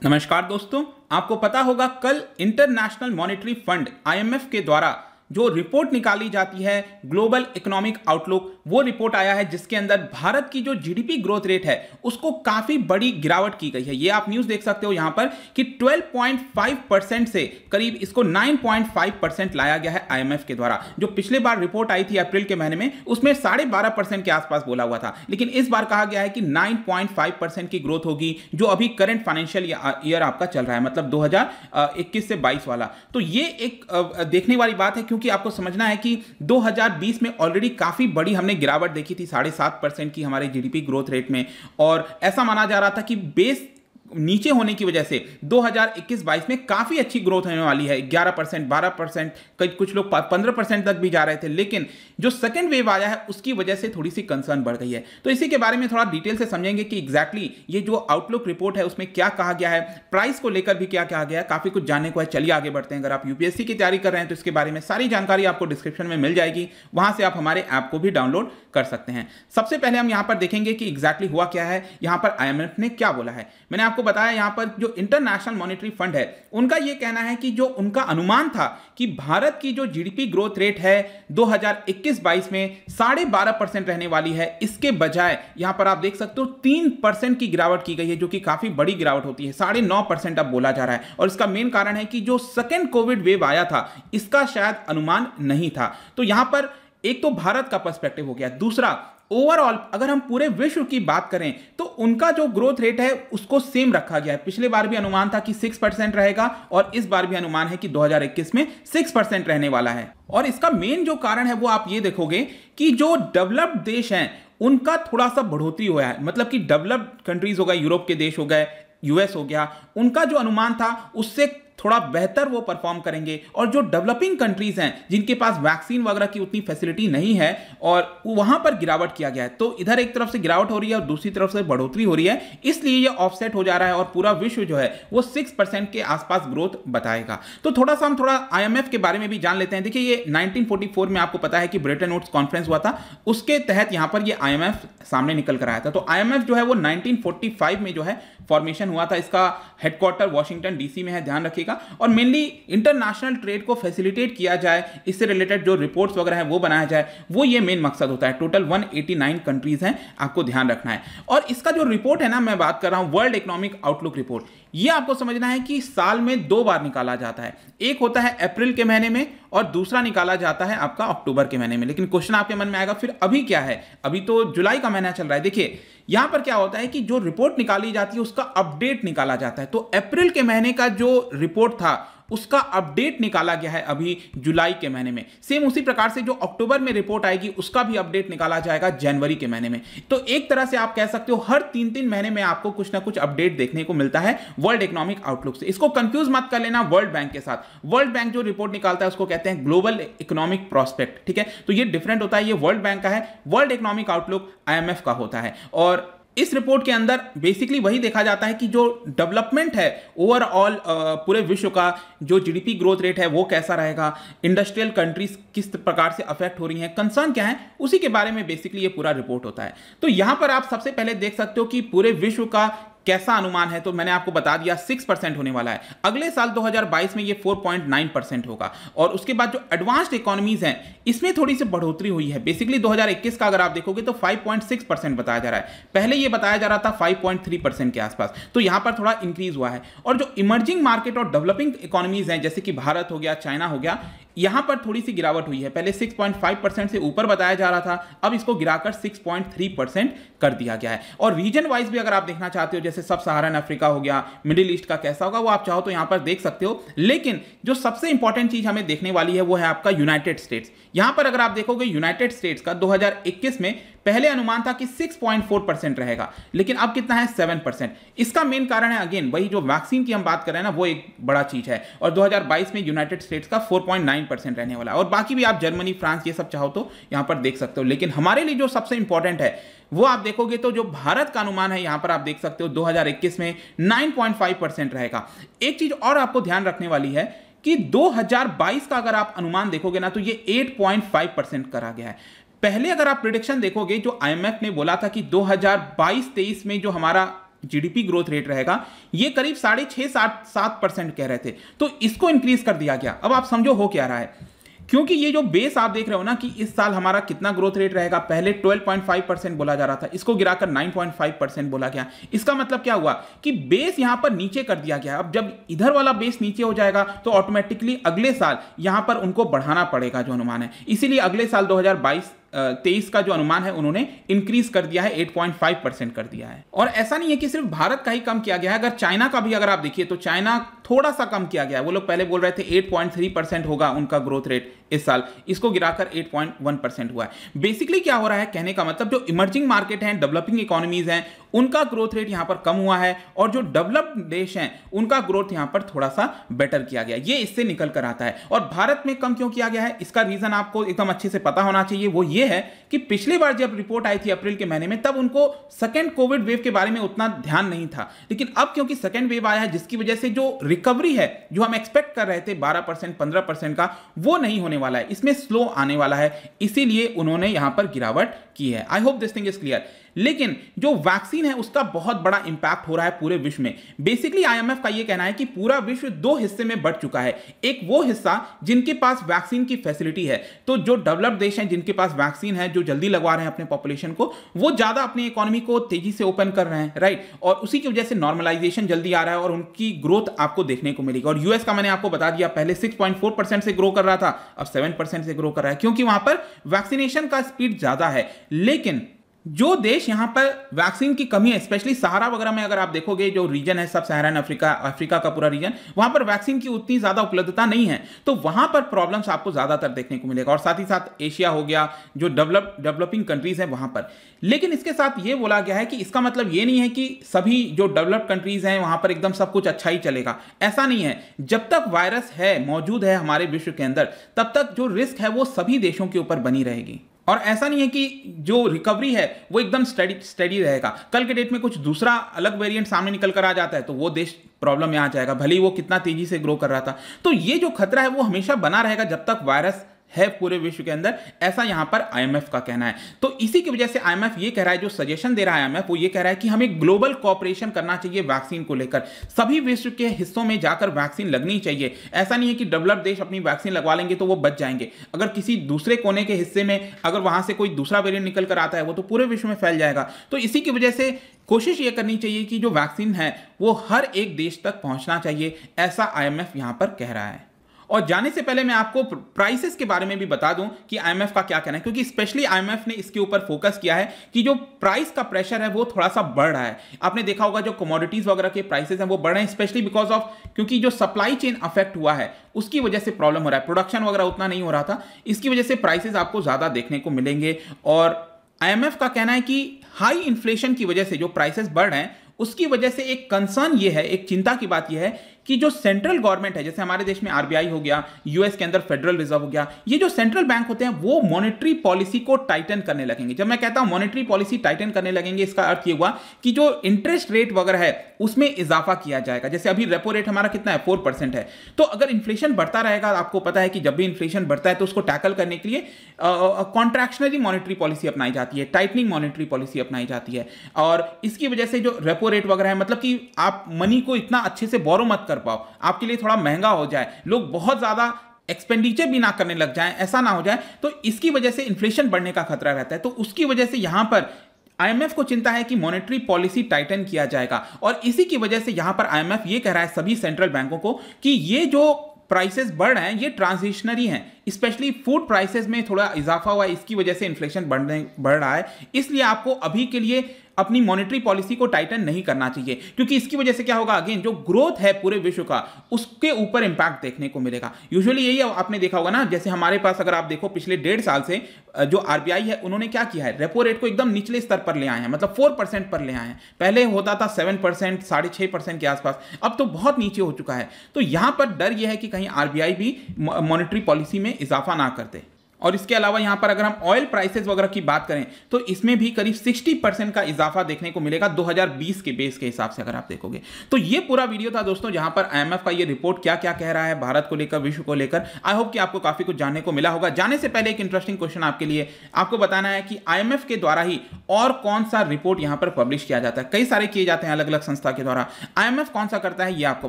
नमस्कार दोस्तों, आपको पता होगा कल इंटरनेशनल मॉनेटरी फंड आईएमएफ के द्वारा जो रिपोर्ट निकाली जाती है ग्लोबल इकोनॉमिक आउटलुक, वो रिपोर्ट आया है जिसके अंदर भारत की जो जीडीपी ग्रोथ रेट है उसको काफी बड़ी गिरावट की गई है। ये आप न्यूज देख सकते हो यहां पर कि 12.5% से करीब इसको 9.5% लाया गया है आईएमएफ के द्वारा। जो पिछले बार रिपोर्ट आई थी अप्रैल के महीने में उसमें 12.5% के आसपास बोला हुआ था, लेकिन इस बार कहा गया है कि 9.5% की ग्रोथ होगी, जो अभी करंट फाइनेंशियल ईयर आपका चल रहा है, मतलब 2021 से 22 वाला। तो ये एक देखने वाली बात है, क्योंकि आपको समझना है कि 2020 में ऑलरेडी काफी बड़ी हमने गिरावट देखी थी 7.5% की हमारे जीडीपी ग्रोथ रेट में, और ऐसा माना जा रहा था कि बेस नीचे होने की वजह से 2021-22 में काफी अच्छी ग्रोथ होने वाली है। 11%, 12%, कुछ लोग 15% तक भी जा रहे थे, लेकिन जो सेकेंड वेव आया है उसकी वजह से थोड़ी सी कंसर्न बढ़ गई है। तो इसी के बारे में थोड़ा डिटेल से समझेंगे कि एग्जैक्टली ये जो आउटलुक रिपोर्ट है उसमें क्या कहा गया है, प्राइस को लेकर भी क्या कहा गया है, काफी कुछ जानने को है। चलिए आगे बढ़ते हैं। अगर आप यूपीएससी की तैयारी कर रहे हैं तो इसके बारे में सारी जानकारी आपको डिस्क्रिप्शन में मिल जाएगी, वहां से आप हमारे ऐप को भी डाउनलोड कर सकते हैं। सबसे पहले हम यहां पर देखेंगे कि एग्जैक्टली हुआ क्या है, यहां पर आईएमएफ ने क्या बोला है। मैंने आपको बताया यहां पर जो इंटरनेशनल मॉनेटरी फंड है उनका यह कहना है कि जो उनका अनुमान था कि भारत की जो जीडीपी ग्रोथ रेट है 2021-22 में 12.5% रहने वाली है, इसके बजाय यहां पर आप देख सकते हो 3% की गिरावट की गई है, जो कि काफी बड़ी गिरावट होती है। 9.5% अब बोला जा रहा है, और इसका मेन कारण है कि जो सेकेंड कोविड वेव आया था इसका शायद अनुमान नहीं था। तो यहां पर एक तो भारत का पर्सपेक्टिव हो गया, दूसरा ओवरऑल अगर हम पूरे विश्व की बात करें तो उनका जो ग्रोथ रेट है उसको सेम रखा गया है। पिछले बार भी अनुमान था कि 6% रहेगा, और इस बार भी अनुमान है कि 2021 में 6% रहने वाला है। और इसका मेन जो कारण है वो आप ये देखोगे कि जो डेवलप्ड देश हैं उनका थोड़ा सा बढ़ोतरी हुआ है, मतलब कि डेवलप्ड कंट्रीज हो गए, यूरोप के देश हो गए, यूएस हो गया, उनका जो अनुमान था उससे थोड़ा बेहतर वो परफॉर्म करेंगे। और जो डेवलपिंग कंट्रीज हैं जिनके पास वैक्सीन वगैरह की उतनी फैसिलिटी नहीं है और वहां पर गिरावट किया गया है, तो इधर एक तरफ से गिरावट हो रही है और दूसरी तरफ से बढ़ोतरी हो रही है, इसलिए ये ऑफसेट हो जा रहा है और पूरा विश्व जो है वो 6% के आसपास ग्रोथ बताएगा। तो हम थोड़ा आईएमएफ के बारे में भी जान लेते हैं। देखिए, ये 1944 में आपको पता है कि ब्रेटन वुड्स कॉन्फ्रेंस हुआ था, उसके तहत यहां पर ये आईएमएफ सामने निकल कर आया था। तो आईएमएफ जो है वो 1945 में जो है फॉर्मेशन हुआ था। इसका हेडक्वार्टर वॉशिंगटन डीसी में है, ध्यान रखिएगा। और मेनली इंटरनेशनल ट्रेड को फैसिलिटेट किया जाए, इससे रिलेटेड जो रिपोर्ट्स वगैरह हैं वो बनाया जाए, वो ये मेन मकसद होता है। टोटल 189 कंट्रीज हैं, आपको ध्यान रखना है। और इसका जो रिपोर्ट है ना, मैं बात कर रहा हूं वर्ल्ड इकोनॉमिक आउटलुक रिपोर्ट, ये आपको समझना है कि साल में 2 बार निकाला जाता है। एक होता है अप्रैल के महीने में और दूसरा निकाला जाता है आपका अक्टूबर के महीने में। लेकिन क्वेश्चन आपके मन में आएगा, फिर अभी क्या है? अभी तो जुलाई का महीना चल रहा है। देखिए यहां पर क्या होता है कि जो रिपोर्ट निकाली जाती है उसका अपडेट निकाला जाता है। तो अप्रैल के महीने का जो रिपोर्ट था उसका अपडेट निकाला गया है अभी जुलाई के महीने में। सेम उसी प्रकार से जो अक्टूबर में रिपोर्ट आएगी उसका भी अपडेट निकाला जाएगा जनवरी के महीने में। तो एक तरह से आप कह सकते हो हर 3-3 महीने में आपको कुछ ना कुछ अपडेट देखने को मिलता है वर्ल्ड इकोनॉमिक आउटलुक से। इसको कंफ्यूज मत कर लेना वर्ल्ड बैंक के साथ। वर्ल्ड बैंक जो रिपोर्ट निकालता है उसको कहते हैं ग्लोबल इकोनॉमिक प्रोस्पेक्ट, ठीक है? तो ये डिफरेंट होता है, ये वर्ल्ड बैंक का है, वर्ल्ड इकोनॉमिक आउटलुक आईएमएफ का होता है। और इस रिपोर्ट के अंदर बेसिकली वही देखा जाता है कि जो डेवलपमेंट है ओवरऑल पूरे विश्व का, जो जीडीपी ग्रोथ रेट है वो कैसा रहेगा, इंडस्ट्रियल कंट्रीज किस प्रकार से अफेक्ट हो रही हैं, कंसर्न क्या है, उसी के बारे में बेसिकली ये पूरा रिपोर्ट होता है। तो यहां पर आप सबसे पहले देख सकते हो कि पूरे विश्व का कैसा अनुमान है। तो मैंने आपको बता दिया 6% होने वाला है। अगले साल 2022 में ये 4.9% होगा। और उसके बाद जो एडवांस्ड इकोनॉमीज हैं इसमें थोड़ी सी बढ़ोतरी हुई है। बेसिकली 2021 का अगर आप देखोगे तो 5.6% बताया जा रहा है, पहले ये बताया जा रहा था 5.3% के आसपास। तो यहां पर थोड़ा इंक्रीज हुआ है। और जो इमर्जिंग मार्केट और डेवलपिंग इकोनॉमीज हैं जैसे कि भारत हो गया, चाइना हो गया, यहां पर थोड़ी सी गिरावट हुई है। पहले 6.5% से ऊपर बताया जा रहा था, अब इसको गिराकर 6.3% कर दिया गया है। और रीजन वाइज भी अगर आप देखना चाहते हो, जैसे सब सहारन अफ्रीका हो गया, मिडिल ईस्ट का कैसा होगा वो आप चाहो तो यहां पर देख सकते हो। लेकिन जो सबसे इंपॉर्टेंट चीज हमें देखने वाली है वो है आपका यूनाइटेड स्टेट्स। यहां पर अगर आप देखोगे यूनाइटेड स्टेट्स का 2021 में पहले अनुमान था कि 6.4% रहेगा, लेकिन अब कितना है? 7%। इसका मेन कारण है अगेन वही जो वैक्सीन की हम बात कर रहे हैं ना, वो एक बड़ा चीज है। और 2022 में यूनाइटेड स्टेट्स का 4.9% रहने वाला है। और बाकी भी आप जर्मनी, फ्रांस ये सब चाहो तो यहां पर देख सकते हो। लेकिन हमारे लिए जो सबसे इंपॉर्टेंट है वो आप देखोगे तो जो भारत का अनुमान है यहां पर आप देख सकते हो 2021 में 9.5% रहेगा। एक चीज और आपको ध्यान रखने वाली है कि 2022 का अगर आप अनुमान देखोगे ना तो ये 8.5% करा गया है। पहले अगर आप प्रिडिक्शन देखोगे जो आईएमएफ ने बोला था कि 2022-23 में जो हमारा जीडीपी ग्रोथ रेट रहेगा, ये करीब 6.5-7% कह रहे थे, तो इसको इंक्रीज कर दिया गया। अब आप समझो हो क्या रहा है, क्योंकि ये जो बेस आप देख रहे हो ना कि इस साल हमारा कितना ग्रोथ रेट रहेगा, पहले 12.5% बोला जा रहा था, इसको गिराकर 9.5% बोला गया। इसका मतलब क्या हुआ कि बेस यहां पर नीचे कर दिया गया। अब जब इधर वाला बेस नीचे हो जाएगा तो ऑटोमेटिकली अगले साल यहां पर उनको बढ़ाना पड़ेगा जो अनुमान है, इसीलिए अगले साल 2022-23 का जो अनुमान है उन्होंने इंक्रीज कर दिया है, 8.5% कर दिया है। और ऐसा नहीं है कि सिर्फ भारत का ही कम किया गया है, अगर चाइना का भी अगर आप देखिए तो चाइना थोड़ा सा कम किया गया है। वो लोग पहले बोल रहे थे 8.3% होगा उनका ग्रोथ रेट इस साल, इसको गिराकर 8.1% हुआ है। बेसिकली क्या हो रहा है, कहने का मतलब जो इमर्जिंग मार्केट हैं, डेवलपिंग इकोनॉमीज हैं, उनका ग्रोथ रेट यहां पर कम हुआ है, और जो डेवलप्ड देश हैं उनका ग्रोथ यहां पर थोड़ा सा बेटर किया गया। ये इससे निकल कर आता है। और भारत में कम क्यों किया गया है, इसका रीजन आपको एकदम अच्छे से पता होना चाहिए। वो ये है कि पिछली बार जब रिपोर्ट आई थी अप्रैल के महीने में, तब उनको सेकेंड कोविड वेव के बारे में उतना ध्यान नहीं था, लेकिन अब क्योंकि सेकेंड वेव आया है, जिसकी वजह से जो रिकवरी है जो हम एक्सपेक्ट कर रहे थे 12% 15% का, वो नहीं होने वाला है, इसमें स्लो आने वाला है, इसीलिए उन्होंने यहां पर गिरावट की है। I hope this thing is clear. लेकिन जो वैक्सीन है उसका बहुत बड़ा इंपैक्ट हो रहा है पूरे विश्व में। बेसिकली आईएमएफ का यह कहना है कि पूरा विश्व दो हिस्से में बढ़ चुका है। एक वो हिस्सा जिनके पास वैक्सीन की फैसिलिटी है, तो जो डेवलप्ड देश हैं जिनके पास वैक्सीन है, जो जल्दी लगवा रहे हैं अपने पॉपुलेशन को, वो ज्यादा अपनी इकोनॉमी को तेजी से ओपन कर रहे हैं, राइट। और उसी की वजह से नॉर्मलाइजेशन जल्दी आ रहा है और उनकी ग्रोथ आपको देखने को मिलेगी। और यूएस का मैंने आपको बता दिया, पहले 6.4% से ग्रो कर रहा था, अब 7% से ग्रो कर रहा है, क्योंकि वहां पर वैक्सीनेशन का स्पीड ज्यादा है। लेकिन जो देश यहां पर वैक्सीन की कमी है, स्पेशली सहारा वगैरह में अगर आप देखोगे, जो रीजन है सब सहारन अफ्रीका का पूरा रीजन, वहां पर वैक्सीन की उतनी ज्यादा उपलब्धता नहीं है, तो वहां पर प्रॉब्लम्स आपको ज्यादातर देखने को मिलेगा। और साथ ही साथ एशिया हो गया, जो डेवलपिंग कंट्रीज हैं वहां पर। लेकिन इसके साथ ये बोला गया है कि इसका मतलब ये नहीं है कि सभी जो डेवलप्ड कंट्रीज हैं वहां पर एकदम सब कुछ अच्छा ही चलेगा, ऐसा नहीं है। जब तक वायरस है, मौजूद है हमारे विश्व के अंदर, तब तक जो रिस्क है वो सभी देशों के ऊपर बनी रहेगी। और ऐसा नहीं है कि जो रिकवरी है वो एकदम स्टडी रहेगा। कल के डेट में कुछ दूसरा अलग वेरिएंट सामने निकल कर आ जाता है तो वो देश प्रॉब्लम में आ जाएगा, भले ही वो कितना तेजी से ग्रो कर रहा था। तो ये जो खतरा है वो हमेशा बना रहेगा जब तक वायरस है पूरे विश्व के अंदर, ऐसा यहां पर आईएमएफ का कहना है। तो इसी की वजह से आईएमएफ ये कह रहा है, जो सजेशन दे रहा है आईएमएफ, वो ये कह रहा है कि हमें ग्लोबल कोऑपरेशन करना चाहिए वैक्सीन को लेकर। सभी विश्व के हिस्सों में जाकर वैक्सीन लगनी चाहिए। ऐसा नहीं है कि डेवलप्ड देश अपनी वैक्सीन लगवा लेंगे तो वो बच जाएंगे। अगर किसी दूसरे कोने के हिस्से में अगर वहां से कोई दूसरा वेरिएंट निकल कर आता है, वो तो पूरे विश्व में फैल जाएगा। तो इसी की वजह से कोशिश ये करनी चाहिए कि जो वैक्सीन है वो हर एक देश तक पहुंचना चाहिए, ऐसा आईएमएफ यहां पर कह रहा है। और जाने से पहले मैं आपको प्राइसेस के बारे में भी बता दूं कि आईएमएफ का क्या कहना है, क्योंकि स्पेशली आईएमएफ ने इसके ऊपर फोकस किया है कि जो प्राइस का प्रेशर है वो थोड़ा सा बढ़ रहा है। आपने देखा होगा जो कमोडिटीज वगैरह के प्राइसेस हैं वो बढ़ रहे हैं, स्पेशली बिकॉज ऑफ, क्योंकि जो सप्लाई चेन अफेक्ट हुआ है उसकी वजह से प्रॉब्लम हो रहा है। प्रोडक्शन वगैरह उतना नहीं हो रहा था, इसकी वजह से प्राइसेस आपको ज्यादा देखने को मिलेंगे। और आईएमएफ का कहना है कि हाई इन्फ्लेशन की वजह से जो प्राइसेस बढ़ रहे हैं उसकी वजह से एक कंसर्न ये है, एक चिंता की बात ये है कि जो सेंट्रल गवर्नमेंट है, जैसे हमारे देश में आरबीआई हो गया, यूएस के अंदर फेडरल रिजर्व हो गया, ये जो सेंट्रल बैंक होते हैं वो मॉनेटरी पॉलिसी को टाइटन करने लगेंगे। जब मैं कहता हूं मॉनेटरी पॉलिसी टाइटन करने लगेंगे, इसका अर्थ ये हुआ कि जो इंटरेस्ट रेट वगैरह है उसमें इजाफा किया जाएगा। जैसे अभी रेपो रेट हमारा कितना है, 4% है। तो अगर इन्फ्लेशन बढ़ता रहेगा, आपको पता है कि जब भी इन्फ्लेशन बढ़ता है तो उसको टैकल करने के लिए कॉन्ट्रैक्शनरी मॉनेटरी पॉलिसी अपनाई जाती है, टाइटनिंग मॉनेटरी पॉलिसी अपनाई जाती है। और इसकी वजह से जो रेपो रेट वगैरह है, मतलब कि आप मनी को इतना अच्छे से बोरो मत कर पाओ, आपके लिए थोड़ा महंगा हो जाए, लोग बहुत ज्यादा एक्सपेंडिचर भी ना करने लग जाएं, ऐसा ना हो जाए, तो इसकी वजह से इन्फ्लेशन बढ़ने का खतरा रहता है। तो उसकी वजह से यहां पर आईएमएफ को चिंता है कि मॉनेटरी पॉलिसी टाइटन किया जाएगा। और इसी की वजह से यहां पर आईएमएफ ये कह रहा है सभी सेंट्रल बैंकों को कि ये जो प्राइसेस बढ़ रहे हैं ये ट्रांजिशनरी हैं, स्पेशली फूड प्राइसेस में थोड़ा इजाफा हुआ है, इसकी वजह से इन्फ्लेशन बढ़ रहा है। इसलिए आपको अभी के लिए अपनी मॉनेटरी पॉलिसी को टाइटन नहीं करना चाहिए, क्योंकि इसकी वजह से क्या होगा, अगेन जो ग्रोथ है पूरे विश्व का उसके ऊपर इंपैक्ट देखने को मिलेगा। यूजुअली यही आपने देखा होगा ना, जैसे हमारे पास अगर आप देखो पिछले 1.5 साल से जो आरबीआई है उन्होंने क्या किया है, रेपो रेट को एकदम निचले स्तर पर ले आए हैं, मतलब 4% पर ले आए हैं। पहले होता था 7%, 6.5% के आसपास, अब तो बहुत नीचे हो चुका है। तो यहां पर डर यह है कि कहीं आरबीआई भी मॉनेटरी पॉलिसी में इजाफा ना करते। और इसके अलावा यहाँ पर अगर हम ऑयल प्राइसेस वगैरह की बात करें तो इसमें भी करीब 60% का इजाफा देखने को मिलेगा 2020 के बेस के हिसाब से अगर आप देखोगे। तो ये पूरा वीडियो था दोस्तों, जहां पर IMF का ये रिपोर्ट क्या क्या कह रहा है भारत को लेकर, विश्व को लेकर। आई होप कि आपको काफी कुछ जानने को मिला होगा। जाने से पहले एक इंटरेस्टिंग क्वेश्चन आपके लिए, आपको बताना है कि IMF के द्वारा ही और कौन सा रिपोर्ट यहां पर पब्लिश किया जाता है। कई सारे किए जाते हैं अलग अलग संस्था के द्वारा, IMF कौन सा करता है ये आपको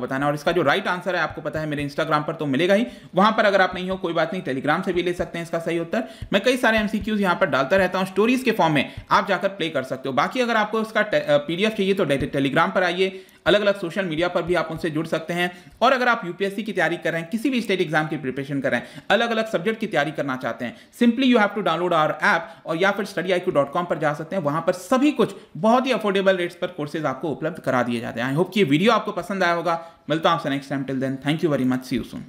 बताना है। और इसका जो राइट आंसर है आपको पता है, मेरे इंस्टाग्राम पर तो मिलेगा ही, वहां पर अगर आप नहीं हो कोई बात नहीं, टेलीग्राम से भी ले सकते हैं इसका सही उत्तर। मैं कई सारे MCQs यहां पर डालता रहता हूं स्टोरीज के फॉर्म में, आप जाकर प्ले कर सकते हो। बाकी अगर आपको इसका PDF चाहिए तो टेलीग्राम पर आइए, अलग अलग सोशल मीडिया पर भी आप उनसे जुड़ सकते हैं। और अगर आप यूपीएससी की तैयारी कर रहे हैं, किसी भी स्टेट एग्जाम की प्रिपरेशन कर रहे हैं, अलग अलग सब्जेक्ट की तैयारी करना चाहते हैं, simply you have to download our app, और या फिर studiiq.com पर जा सकते हैं। वहां पर सभी कुछ बहुत ही अफोर्डेबल रेट्स पर कोर्सेज आपको उपलब्ध करा दिए जाते हैं। आई होप कि ये वीडियो आपको पसंद आया होगा। मिलता हूं आपसे next time. Till then, thank you very much, see you soon.